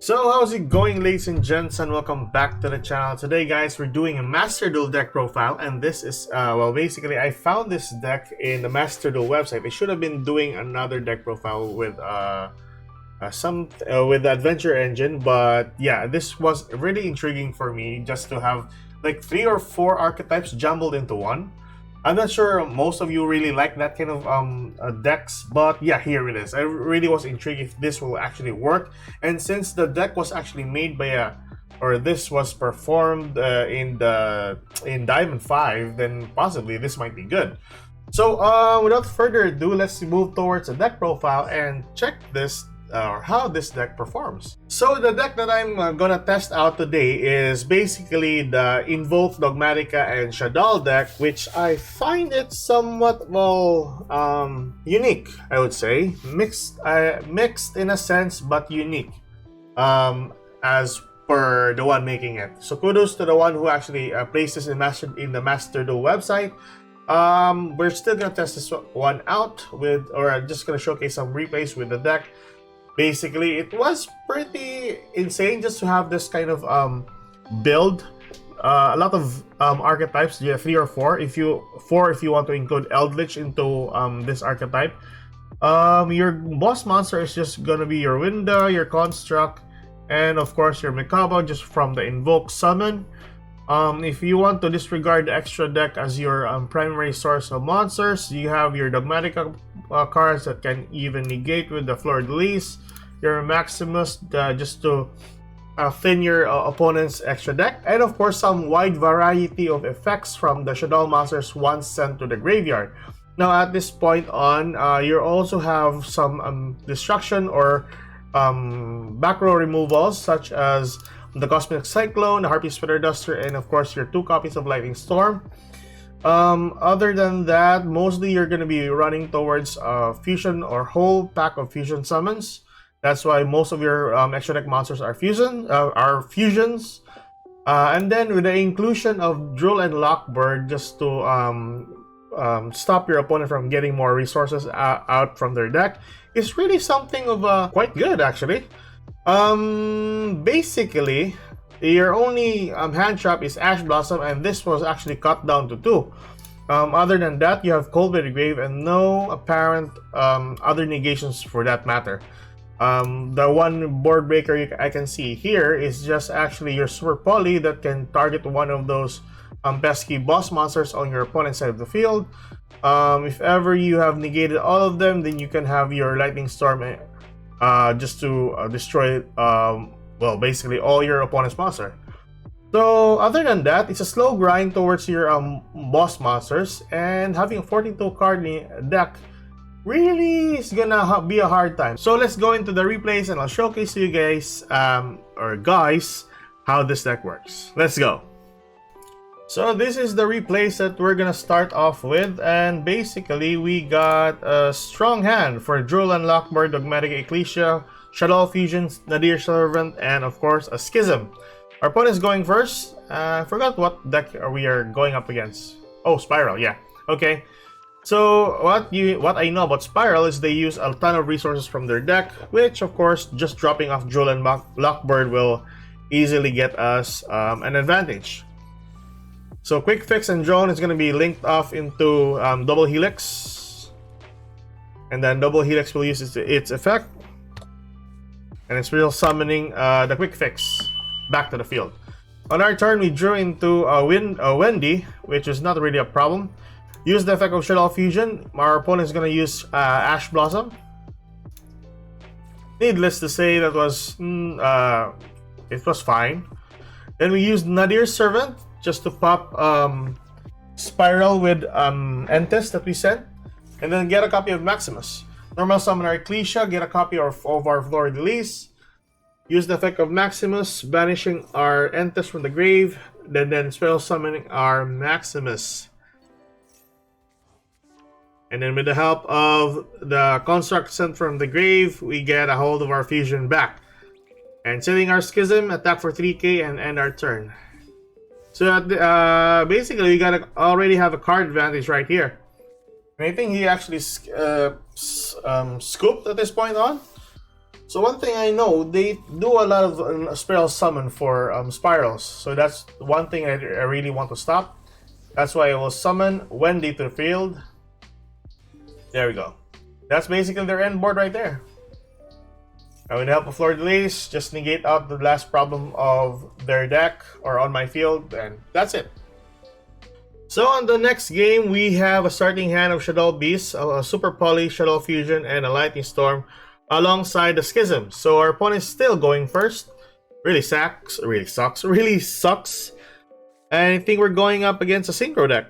So how's it going, ladies and gents, and welcome back to the channel. Today guys, we're doing a Master Duel deck profile, and this is well, basically I found this deck in the Master Duel website. I should have been doing another deck profile with with the Adventure Engine, but yeah, this was really intriguing for me just to have like 3 or 4 archetypes jumbled into one. I'm not sure most of you really like that kind of decks, but yeah, here it is. I really was intrigued if this will actually work, and since the deck was actually made by this was performed in Diamond 5, then possibly this might be good. So without further ado, let's move towards the deck profile and check this or how this deck performs. So the deck that I'm gonna test out today is basically the Invoke, Dogmatica, and Shadal deck, which I find it somewhat, well, unique, I would say. Mixed in a sense, but unique as per the one making it. So kudos to the one who actually placed this in the Master Duel website. We're still gonna test this one out with, or I'm just gonna showcase some replays with the deck. Basically, it was pretty insane just to have this kind of build. A lot of archetypes, yeah, 3 or 4. If you want to include Eldritch into this archetype. Your boss monster is just gonna be your Winda, your Construct, and of course your Mikaba just from the Invoke summon. If you want to disregard the extra deck as your primary source of monsters, you have your Dogmatica cards that can even negate with the Fleur de Lis, your Maximus just to thin your opponent's extra deck, and of course some wide variety of effects from the Shadal monsters once sent to the graveyard. Now at this point on, you also have some destruction or back row removals such as the Cosmic Cyclone, the Harpy Spitter Duster, and of course your 2 copies of Lightning Storm. Other than that, mostly you're going to be running towards fusion or whole pack of fusion summons. That's why most of your extra deck monsters are fusions. And then with the inclusion of Drool and Lockbird just to stop your opponent from getting more resources out from their deck, is really something of quite good actually. Basically, your only hand trap is Ash Blossom, and this was actually cut down to 2. Other than that, you have Cold-Blooded Grave and no apparent other negations for that matter. The one board breaker I can see here is just actually your Super Poly that can target one of those pesky boss monsters on your opponent's side of the field. If ever you have negated all of them, then you can have your Lightning Storm just to destroy well, basically all your opponent's monster. So other than that, it's a slow grind towards your boss monsters, and having a 42 card deck really is gonna be a hard time. So let's go into the replays and I'll showcase to you guys how this deck works. Let's go. So this is the replays that we're gonna start off with, and basically we got a strong hand for Drool and Lockbird, Dogmatic Ecclesia, Shadal Fusions, Nadir Servant, and of course a Schism. Our opponent is going first. I forgot what deck we are going up against. Oh, Spiral, yeah. Okay. So what I know about Spiral is they use a ton of resources from their deck, which of course just dropping off Drool and Lockbird will easily get us an advantage. So Quick Fix and Drone is going to be linked off into Double Helix, and then Double Helix will use its effect, and it's real summoning the Quick Fix back to the field. On our turn, we drew into Wendy, which is not really a problem. Use the effect of Shadal Fusion. Our opponent is going to use Ash Blossom. Needless to say, that was it was fine. Then we used Nadir Servant just to pop Spiral with Entes that we sent, and then get a copy of Maximus. Normal summon our Ecclesia, get a copy of our Fleur de Lis. Use the effect of Maximus, banishing our Entes from the grave, then spell summoning our Maximus. And then with the help of the Construct sent from the grave, we get a hold of our fusion back. And setting our Schism, attack for 3k and end our turn. So basically, we already have a card advantage right here. And I think he actually scooped at this point on. So one thing I know, they do a lot of spiral summon for spirals. So that's one thing I really want to stop. That's why I will summon Wendy to the field. There we go. That's basically their end board right there. And with the help of Fleur de Lis, just negate out the last problem of their deck or on my field, and that's it. So on the next game, we have a starting hand of Shadow Beast, a Super Poly, Shadow Fusion, and a Lightning Storm alongside the Schism. So our opponent is still going first. Really sucks. And I think we're going up against a Synchro deck.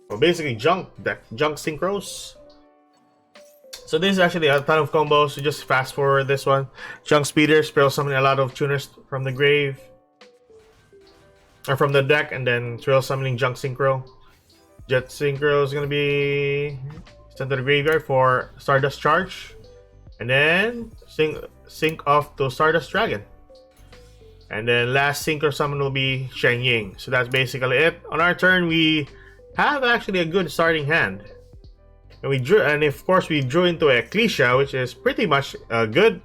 Well, basically junk deck, junk synchros. So this is actually a ton of combos. So just fast forward this one. Junk Speeder, Spiral Summoning a lot of tuners from the grave. Or from the deck, and then Spiral Summoning Junk Synchro. Jet Synchro is going to be sent to the graveyard for Stardust Charge. And then sync off to Stardust Dragon. And then last Synchro Summon will be Shang Ying. So that's basically it. On our turn, we have actually a good starting hand. And we drew, and of course we drew into Ecclesia, which is pretty much good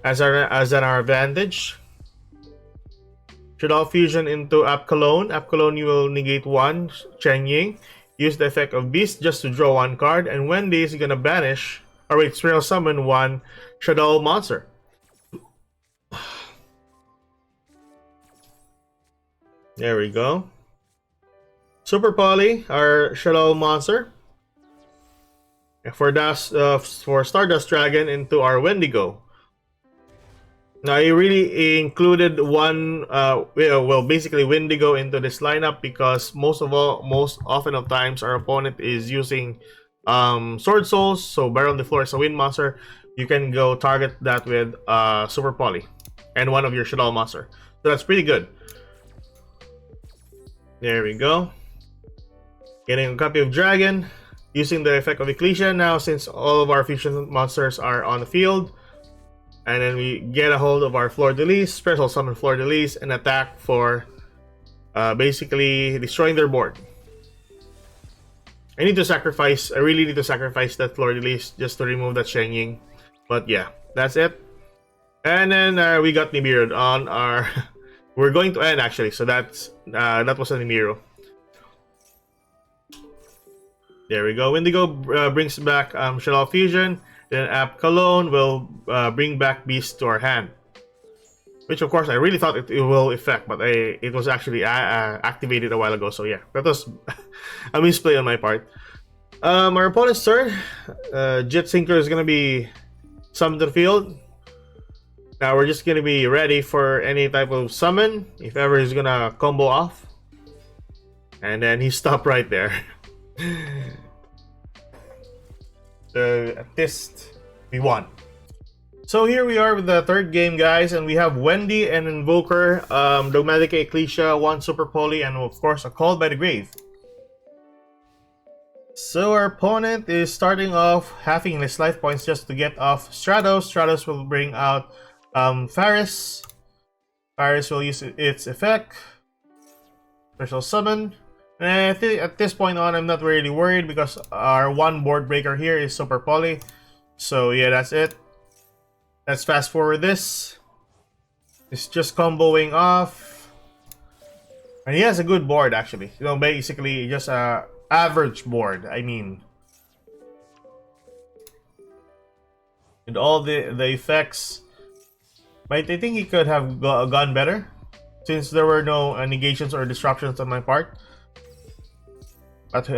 as our advantage. Shadow Fusion into App Cologne. App Cologne, you will negate one Chang Ying. Use the effect of Beast just to draw one card, and Wendy is gonna banish, or wait, Spiral Summon one Shadow monster. There we go. Super Poly, our Shadow monster. For Stardust Dragon into our Wendigo. Now I really included one, well, basically Wendigo into this lineup because most often of times our opponent is using Sword Souls. So Barrel on the Floor is a wind monster. You can go target that with Super Poly and one of your Shadow monster. So that's pretty good. There we go. Getting a copy of Dragon. Using the effect of Ecclesia now, since all of our fusion monsters are on the field. And then we get a hold of our Fleur de Lis, special summon Fleur de Lis, and attack for basically destroying their board. I really need to sacrifice that Fleur de Lis just to remove that Shang Ying. But yeah, that's it. And then we got Nibiru on our... We're going to end actually, so that was a Nibiru. There we go. Wendigo brings back Shadow Fusion. Then App Cologne will bring back Beast to our hand. Which of course I really thought it will effect, but it was actually activated a while ago. So yeah, that was a misplay on my part. Our opponent's turn. Jet Synchro is going to be summoned to the field. Now we're just going to be ready for any type of summon. If ever he's going to combo off. And then he stopped right there. At this, we won. So here we are with the third game, guys, and we have Wendy and Invoker, Dogmatic Ecclesia, one Super Poly, and of course a Called by the Grave. So our opponent is starting off halving his life points just to get off Stratos. Stratos will bring out Faris. Faris will use its effect. Special summon. And I think at this point on, I'm not really worried because our one board breaker here is Super Poly. So yeah, that's it. Let's fast forward this. It's just comboing off. And he has a good board actually. You know, basically just a average board, I mean. And all the effects. But I think he could have gone better. Since there were no negations or disruptions on my part. But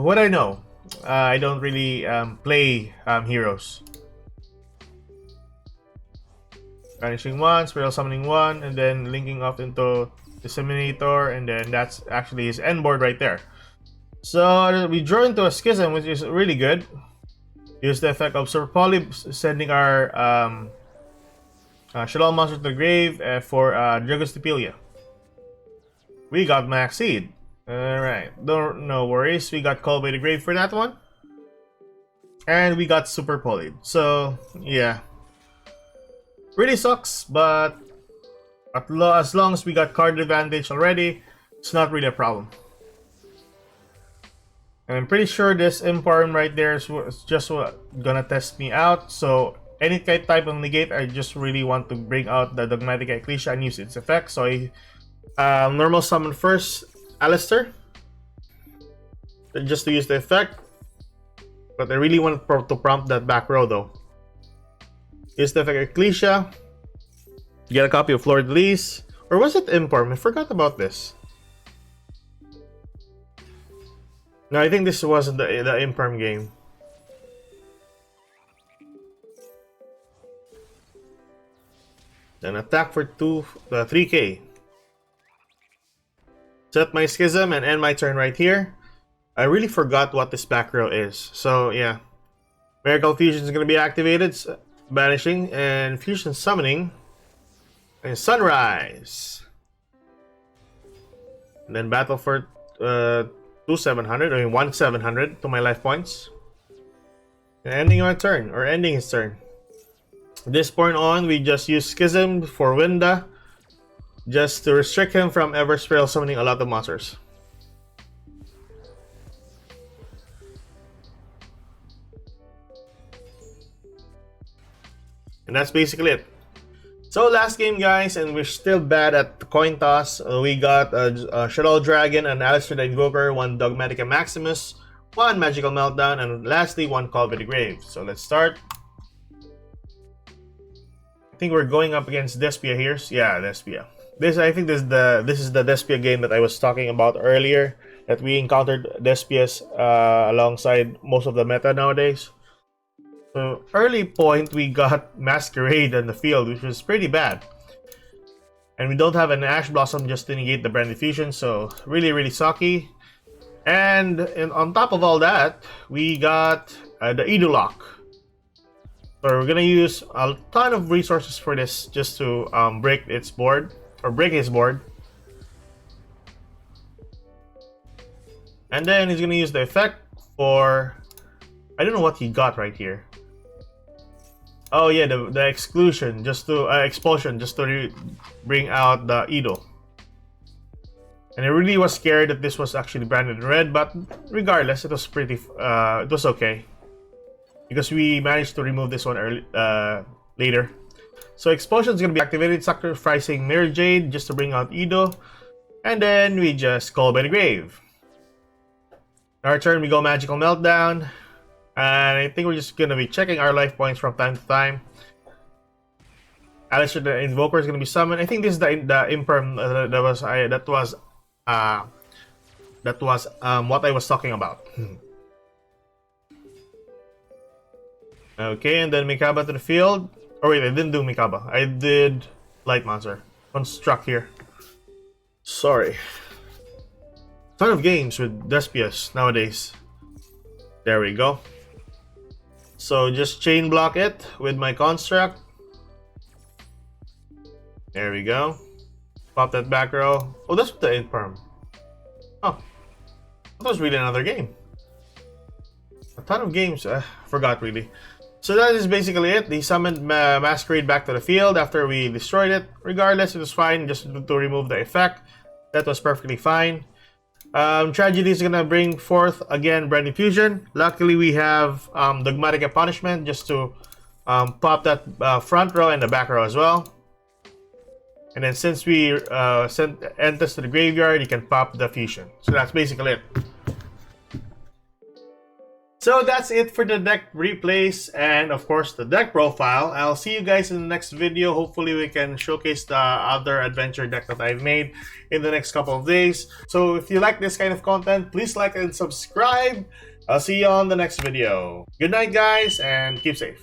what I know, I don't really play heroes. Banishing one, Spiral Summoning one, and then linking off into Disseminator, and then that's actually his end board right there. So we draw into a Schism, which is really good. Use the effect of Super Poly, sending our Shadow monster to the grave for Dragostipelia. We got Max Seed. Alright, no worries. We got Called by the Grave for that one. And we got Super Poly. So, yeah. Really sucks, but as long as we got card advantage already, it's not really a problem. And I'm pretty sure this Imparm right there is just what gonna test me out. So any type of negate, I just really want to bring out the Dogmatic Ecclesia and use its effect. So I normal summon first Alistair, just to use the effect. But I really wanted to prompt that back row though. Use the effect Ecclesia. Get a copy of Lord Lease. Or was it Imparm? I forgot about this. No, I think this was the Imparm game. Then attack for 3k. Set my Schism and end my turn right here. I really forgot what this back row is. So yeah. Miracle Fusion is going to be activated. Banishing and Fusion Summoning. And Sunrise. And then battle for 2,700, I mean 1,700 to my life points. And ending my turn, or ending his turn. From this point on, we just use Schism for Winda, just to restrict him from ever spell summoning a lot of monsters. And that's basically it. So last game, guys, and we're still bad at the coin toss. We got a Shadow Dragon, an Alistair the Invoker, one Dogmatica Maximus, one Magical Meltdown, and lastly one Call by the Grave. So let's start. I think we're going up against Despia here. Yeah, Despia. I think this is the Despia game that I was talking about earlier. That we encountered Despias alongside most of the meta nowadays. So early point, we got Masquerade on the field, which was pretty bad. And we don't have an Ash Blossom just to negate the Brand Diffusion, so really, really sucky. And on top of all that, we got the Idolok. So we're gonna use a ton of resources for this just to break its board, or break his board. And then he's gonna use the effect for, I don't know what he got right here. Oh yeah, the exclusion, just to expulsion, just to bring out the Ido. And I really was scared that this was actually branded in red, but regardless, it was pretty, it was okay, because we managed to remove this one early, later. So expulsion is gonna be activated, sacrificing Mirror Jade just to bring out Ido, and then we just Call by the Grave. Our turn, we go Magical Meltdown. And I think we're just gonna be checking our life points from time to time. Alistair the Invoker is gonna be summoned. I think this is the Imperm that was what I was talking about. Okay, and then Mikaba to the field. Oh wait, I didn't do Mikaba. I did Light Monster. Construct here. Sorry. Ton of games with Despias nowadays. There we go. So just chain block it with my construct. There we go. Pop that back row. Oh, that's the Imperm. Oh, that was really another game. A ton of games. Forgot really. So that is basically it. They summoned Masquerade back to the field after we destroyed it. Regardless, it was fine just to remove the effect. That was perfectly fine. Tragedy is gonna bring forth again Brand Diffusion. Luckily, we have Dogmatic Punishment just to pop that front row and the back row as well. And then since we sent Enters to the graveyard, you can pop the Fusion. So that's basically it. So that's it for the deck replays and of course the deck profile. I'll see you guys in the next video. Hopefully we can showcase the other adventure deck that I've made in the next couple of days. So if you like this kind of content, please like and subscribe. I'll see you on the next video. Good night guys and keep safe.